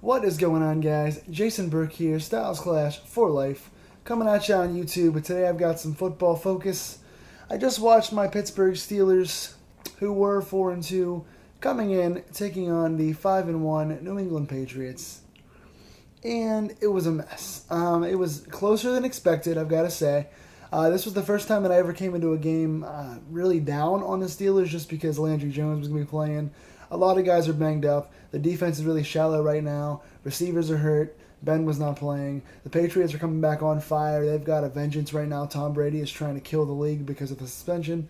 What is going on, guys? Jason Burke here, Styles Clash for Life, coming at you on YouTube. But today I've got some football focus. I just watched my Pittsburgh Steelers, who were 4-2, coming in taking on the 5-1 New England Patriots, and it was a mess. It was closer than expected, I've got to say. This was the first time that I ever came into a game really down on the Steelers, just because Landry Jones was going to be playing. A lot of guys are banged up. The defense is really shallow right now. Receivers are hurt. Ben was not playing. The Patriots are coming back on fire. They've got a vengeance right now. Tom Brady is trying to kill the league because of the suspension.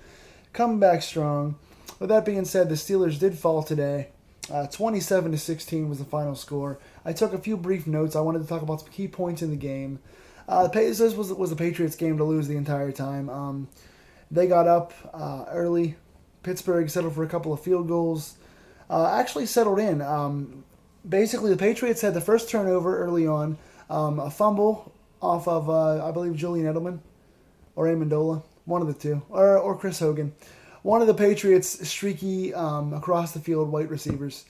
Coming back strong. With that being said, the Steelers did fall today. 27-16 was the final score. I took a few brief notes. I wanted to talk about some key points in the game. This was the Patriots game to lose the entire time. They got up early. Pittsburgh settled for a couple of field goals. Actually settled in. Basically, the Patriots had the first turnover early on. A fumble off of, I believe, Julian Edelman or Amendola. One of the two. Or Chris Hogan. One of the Patriots' streaky, across the field white receivers.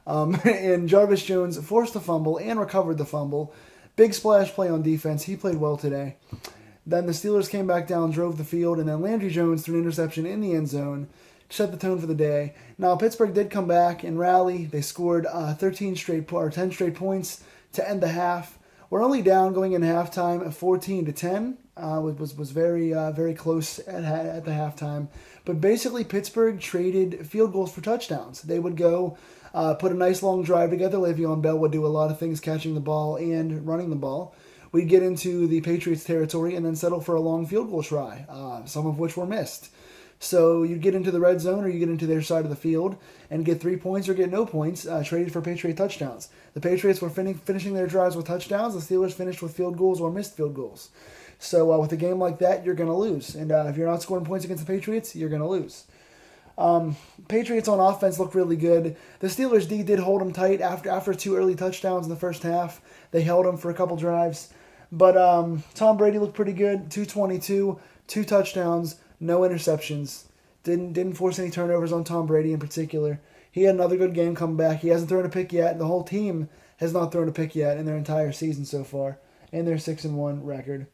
And Jarvis Jones forced the fumble and recovered the fumble. Big splash play on defense. He played well today. Then the Steelers came back down, drove the field, and then Landry Jones threw an interception in the end zone. Set the tone for the day. Now, Pittsburgh did come back and rally. They scored 10 straight points to end the half. We're only down going in halftime at 14-10. Was very close at the halftime. But basically, Pittsburgh traded field goals for touchdowns. They would go put a nice long drive together. Le'Veon Bell would do a lot of things, catching the ball and running the ball. We'd get into the Patriots territory and then settle for a long field goal try, some of which were missed. So you get into the red zone or you get into their side of the field and get 3 points or get no points, traded for Patriot touchdowns. The Patriots were finishing their drives with touchdowns. The Steelers finished with field goals or missed field goals. So with a game like that, you're going to lose. And if you're not scoring points against the Patriots, you're going to lose. Patriots on offense looked really good. The Steelers D did hold them tight after 2 early touchdowns in the first half. They held them for a couple drives. But Tom Brady looked pretty good. 222, 2 touchdowns. No interceptions. Didn't force any turnovers on Tom Brady in particular. He had another good game coming back. He hasn't thrown a pick yet. The whole team has not thrown a pick yet in their entire season so far. And their 6-1 record.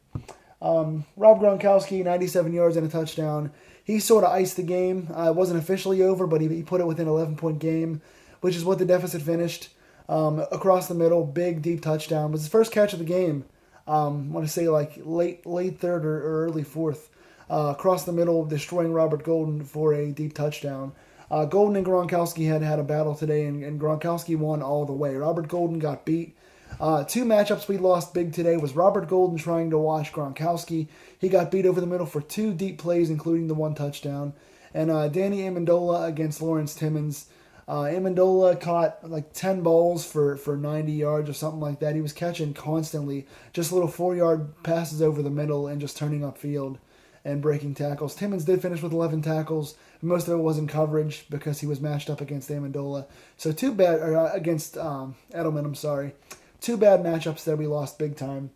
Rob Gronkowski, 97 yards and a touchdown. He sort of iced the game. It wasn't officially over, but he put it within an 11-point game, which is what the deficit finished. Across the middle, big, deep touchdown. It was his first catch of the game. I want to say like late third or early fourth. Across the middle, destroying Robert Golden for a deep touchdown. Golden and Gronkowski had a battle today, and Gronkowski won all the way. Robert Golden got beat. 2 matchups we lost big today was Robert Golden trying to watch Gronkowski. He got beat over the middle for 2 deep plays, including the 1 touchdown. And Danny Amendola against Lawrence Timmons. Amendola caught like 10 balls for 90 yards or something like that. He was catching constantly, just little 4-yard passes over the middle and just turning upfield and breaking tackles. Timmons did finish with 11 tackles. Most of it was in coverage because he was matched up against Amendola. So against Edelman, I'm sorry. 2 bad matchups that we lost big time.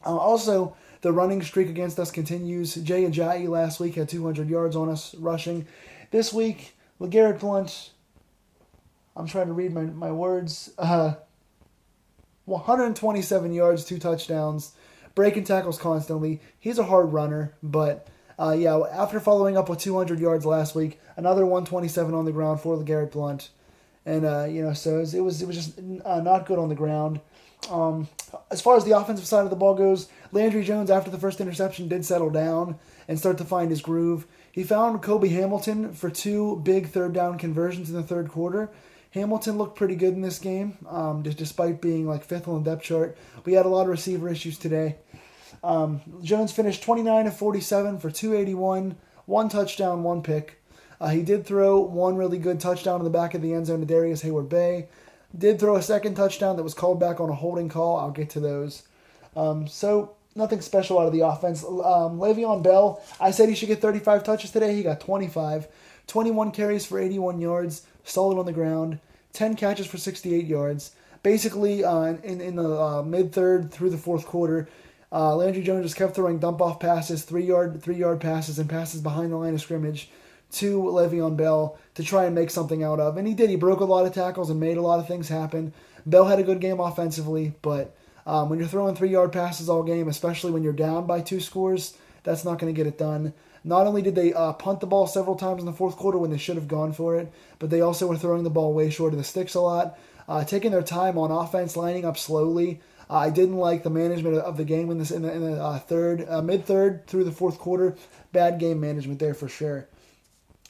Also, the running streak against us continues. Jay Ajayi last week had 200 yards on us rushing. This week, LeGarrette Blount, I'm trying to read my words, 127 yards, 2 touchdowns. Breaking tackles constantly. He's a hard runner, but after following up with 200 yards last week, another 127 on the ground for LeGarrette Blount. And, so it was just not good on the ground. As far as the offensive side of the ball goes, Landry Jones, after the first interception, did settle down and start to find his groove. He found Kobe Hamilton for 2 big third down conversions in the third quarter. Hamilton looked pretty good in this game, despite being like 5th on the depth chart. We had a lot of receiver issues today. Jones finished 29-47 for 281, 1 touchdown, 1 pick. He did throw 1 really good touchdown in the back of the end zone to Darius Hayward-Bay. Did throw a second touchdown that was called back on a holding call. I'll get to those. So nothing special out of the offense. Le'Veon Bell, I said he should get 35 touches today. He got 25. 21 carries for 81 yards, solid on the ground. 10 catches for 68 yards. Basically, in the mid-third through the fourth quarter, Landry Jones just kept throwing dump-off passes, 3-yard passes, and passes behind the line of scrimmage to Le'Veon Bell to try and make something out of. And he did. He broke a lot of tackles and made a lot of things happen. Bell had a good game offensively, but when you're throwing 3-yard passes all game, especially when you're down by 2 scores, that's not going to get it done. Not only did they punt the ball several times in the fourth quarter when they should have gone for it, but they also were throwing the ball way short of the sticks a lot, taking their time on offense, lining up slowly. I didn't like the management of the game in the mid-third through the fourth quarter. Bad game management there for sure.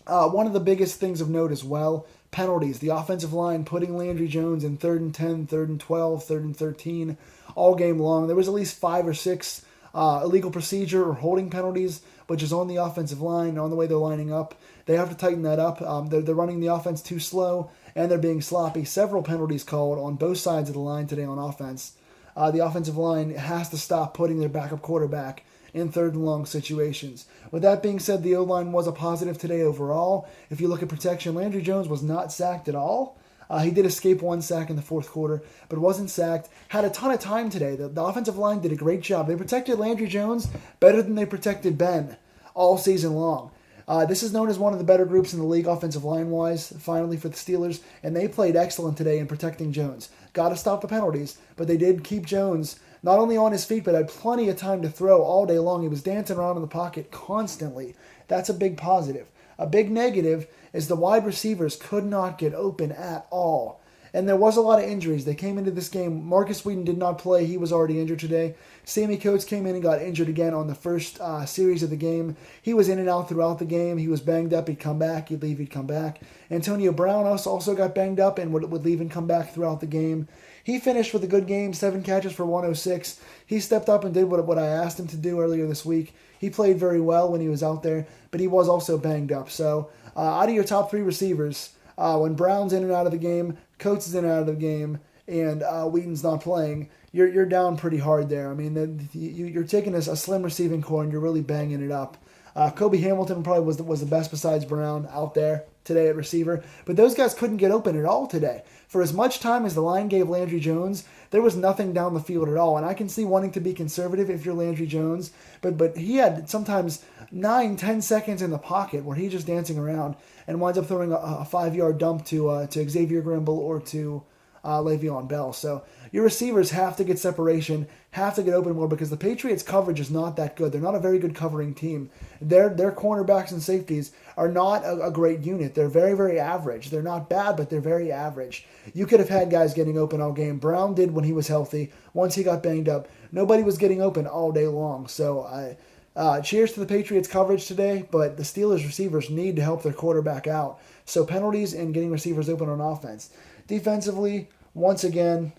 One of the biggest things of note as well, penalties. The offensive line putting Landry Jones in 3rd and 10, 3rd and 12, 3rd and 13 all game long. There was at least 5 or 6 illegal procedure or holding penalties, which is on the offensive line, on the way they're lining up. They have to tighten that up. They're running the offense too slow, and they're being sloppy. Several penalties called on both sides of the line today on offense. The offensive line has to stop putting their backup quarterback in 3rd and long situations. With that being said, the O-line was a positive today overall. If you look at protection, Landry Jones was not sacked at all. He did escape 1 sack in the fourth quarter, but wasn't sacked. Had a ton of time today. The offensive line did a great job. They protected Landry Jones better than they protected Ben all season long. This is known as one of the better groups in the league offensive line-wise, finally, for the Steelers, and they played excellent today in protecting Jones. Got to stop the penalties, but they did keep Jones not only on his feet, but had plenty of time to throw all day long. He was dancing around in the pocket constantly. That's a big positive. A big negative is the wide receivers could not get open at all. And there was a lot of injuries. They came into this game. Marcus Whedon did not play. He was already injured today. Sammy Coates came in and got injured again on the first series of the game. He was in and out throughout the game. He was banged up. He'd come back. He'd leave. He'd come back. Antonio Brown also got banged up and would leave and come back throughout the game. He finished with a good game, 7 catches for 106. He stepped up and did what I asked him to do earlier this week. He played very well when he was out there, but he was also banged up. So out of your top 3 receivers, when Brown's in and out of the game, Coates is in and out of the game, and Wheaton's not playing, you're down pretty hard there. I mean, you're taking a slim receiving core and you're really banging it up. Kobe Hamilton probably was the best besides Brown out there today at receiver, but those guys couldn't get open at all today. For as much time as the line gave Landry Jones, there was nothing down the field at all. And I can see wanting to be conservative if you're Landry Jones, but he had sometimes 9-10 seconds in the pocket where he's just dancing around and winds up throwing a 5-yard dump to Xavier Grimble or to Le'Veon Bell. So your receivers have to get separation, have to get open more because the Patriots' coverage is not that good. They're not a very good covering team. Their cornerbacks and safeties are not a great unit. They're very, very average. They're not bad, but they're very average. You could have had guys getting open all game. Brown did when he was healthy. Once he got banged up, nobody was getting open all day long. So cheers to the Patriots' coverage today, but the Steelers' receivers need to help their quarterback out. So penalties and getting receivers open on offense. Defensively, once again,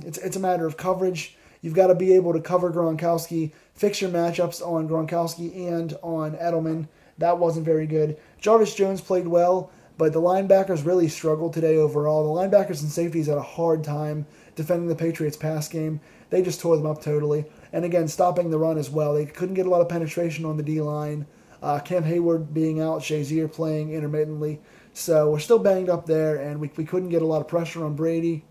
it's a matter of coverage. You've got to be able to cover Gronkowski, fix your matchups on Gronkowski and on Edelman. That wasn't very good. Jarvis Jones played well, but the linebackers really struggled today overall. The linebackers and safeties had a hard time defending the Patriots' pass game. They just tore them up totally. And again, stopping the run as well. They couldn't get a lot of penetration on the D-line. Cam Hayward being out, Shazier playing intermittently. So we're still banged up there, and we couldn't get a lot of pressure on Brady.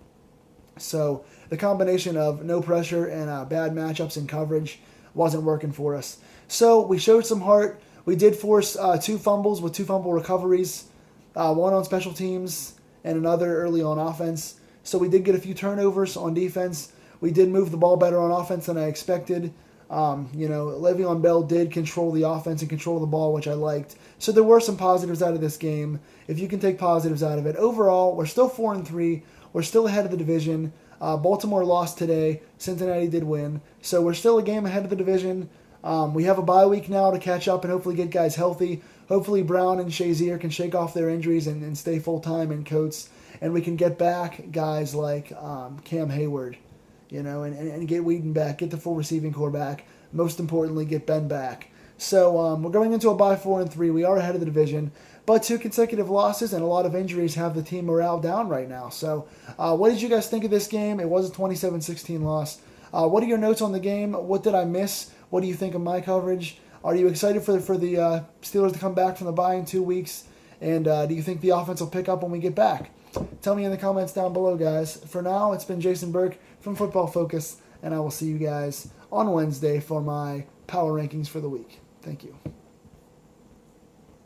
So the combination of no pressure and bad matchups and coverage wasn't working for us. So we showed some heart. We did force 2 fumbles with 2 fumble recoveries, one on special teams and another early on offense. So we did get a few turnovers on defense. We did move the ball better on offense than I expected. Le'Veon Bell did control the offense and control the ball, which I liked. So there were some positives out of this game. If you can take positives out of it. Overall, we're still 4-3. We're still ahead of the division. Baltimore lost today. Cincinnati did win. So we're still a game ahead of the division. We have a bye week now to catch up and hopefully get guys healthy. Hopefully Brown and Shazier can shake off their injuries and stay full-time in Coates. And we can get back guys like Cam Hayward, and get Whedon back, get the full receiving core back. Most importantly, get Ben back. So we're going into a bye 4-3. We are ahead of the division. But 2 consecutive losses and a lot of injuries have the team morale down right now. So what did you guys think of this game? It was a 27-16 loss. What are your notes on the game? What did I miss? What do you think of my coverage? Are you excited for the Steelers to come back from the bye in 2 weeks? And do you think the offense will pick up when we get back? Tell me in the comments down below, guys. For now, it's been Jason Burke from Football Focus, and I will see you guys on Wednesday for my power rankings for the week. Thank you.